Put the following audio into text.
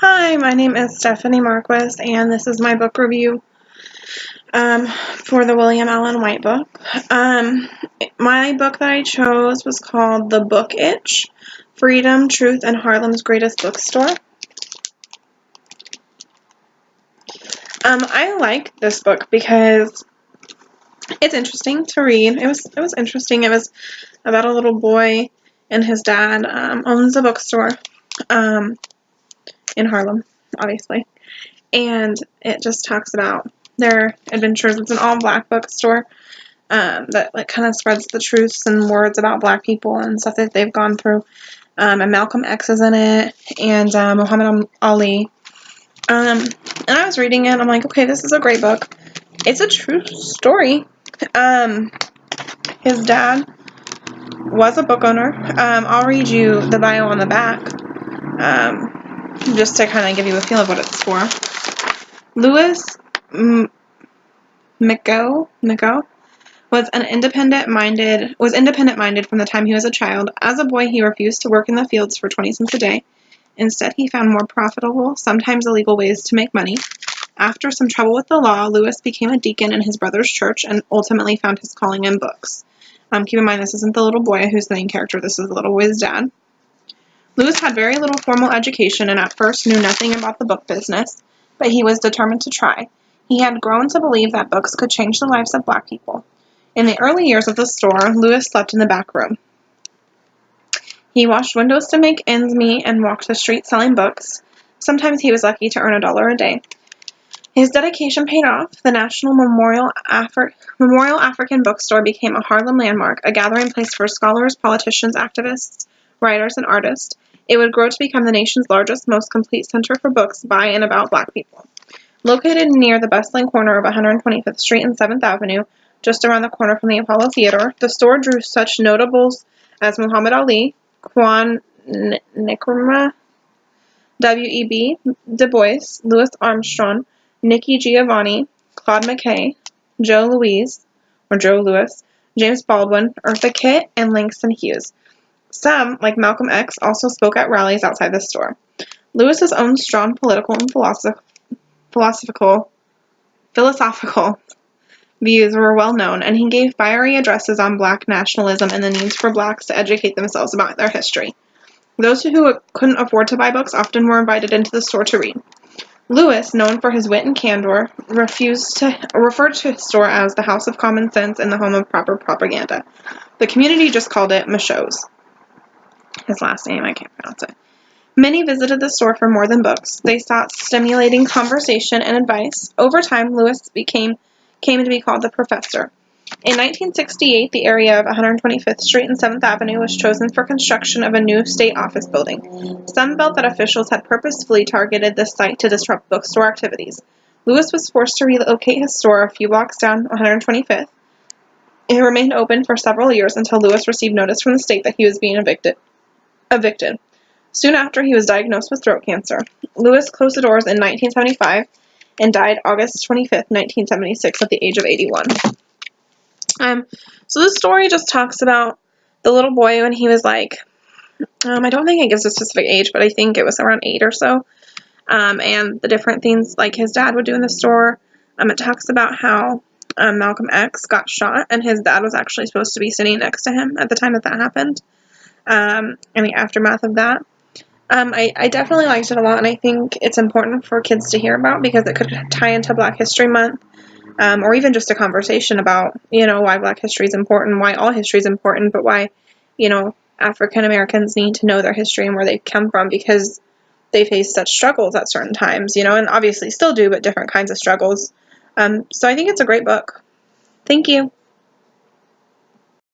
Hi, my name is Stephanie Marquis, and this is my book review for the William Allen White book. My book that I chose was called The Book Itch: Freedom, Truth, and Harlem's Greatest Bookstore. I like this book because it's interesting to read. It was interesting. It was about a little boy and his dad owns a bookstore in Harlem, obviously. And it just talks about their adventures. It's an all-black bookstore that kind of spreads the truths and words about black people and stuff that they've gone through. And Malcolm X is in it, and Muhammad Ali. And I was reading it, and I'm like, okay, this is a great book. It's a true story. His dad was a book owner. I'll read you the bio on the back, just to kind of give you a feel of what it's for. Louis McGough was independent-minded from the time he was a child. As a boy, he refused to work in the fields for 20 cents a day. Instead, he found more profitable, sometimes illegal ways to make money. After some trouble with the law, Louis became a deacon in his brother's church and ultimately found his calling in books. Keep in mind, this isn't the little boy who's the main character. This is the little boy's dad. Louis had very little formal education and at first knew nothing about the book business, but he was determined to try. He had grown to believe that books could change the lives of black people. In the early years of the store, Louis slept in the back room. He washed windows to make ends meet and walked the streets selling books. Sometimes he was lucky to earn $1 a day. His dedication paid off. The National Memorial African Bookstore became a Harlem landmark, a gathering place for scholars, politicians, activists, writers, and artists. It would grow to become the nation's largest, most complete center for books by and about black people. Located near the bustling corner of 125th Street and 7th Avenue, just around the corner from the Apollo Theater, the store drew such notables as Muhammad Ali, Kwame Nkrumah, W.E.B. Du Bois, Louis Armstrong, Nikki Giovanni, Claude McKay, Joe Louis, James Baldwin, Eartha Kitt, and Langston Hughes. Some, like Malcolm X, also spoke at rallies outside the store. Louis's own strong political and philosophical views were well known, and he gave fiery addresses on black nationalism and the needs for blacks to educate themselves about their history. Those who couldn't afford to buy books often were invited into the store to read. Louis, known for his wit and candor, referred to his store as the House of Common Sense and the home of proper propaganda. The community just called it Michaud's. His last name, I can't pronounce it. Many visited the store for more than books. They sought stimulating conversation and advice. Over time, Louis came to be called the Professor. In 1968, the area of 125th Street and 7th Avenue was chosen for construction of a new state office building. Some felt that officials had purposefully targeted this site to disrupt bookstore activities. Louis was forced to relocate his store a few blocks down 125th. It remained open for several years until Louis received notice from the state that he was being evicted. Soon after, he was diagnosed with throat cancer. Louis closed the doors in 1975 and died August 25th, 1976 at the age of 81. So this story just talks about the little boy when he was like, I don't think it gives a specific age, but I think it was around 8 or so, and the different things like his dad would do in the store. It talks about how Malcolm X got shot, and his dad was actually supposed to be sitting next to him at the time that happened, and the aftermath of that. I definitely liked it a lot, and I think it's important for kids to hear about because it could tie into Black History Month. Or even just a conversation about, why Black history is important, why all history is important, but why, African Americans need to know their history and where they come from because they face such struggles at certain times, and obviously still do, but different kinds of struggles. So I think it's a great book. Thank you.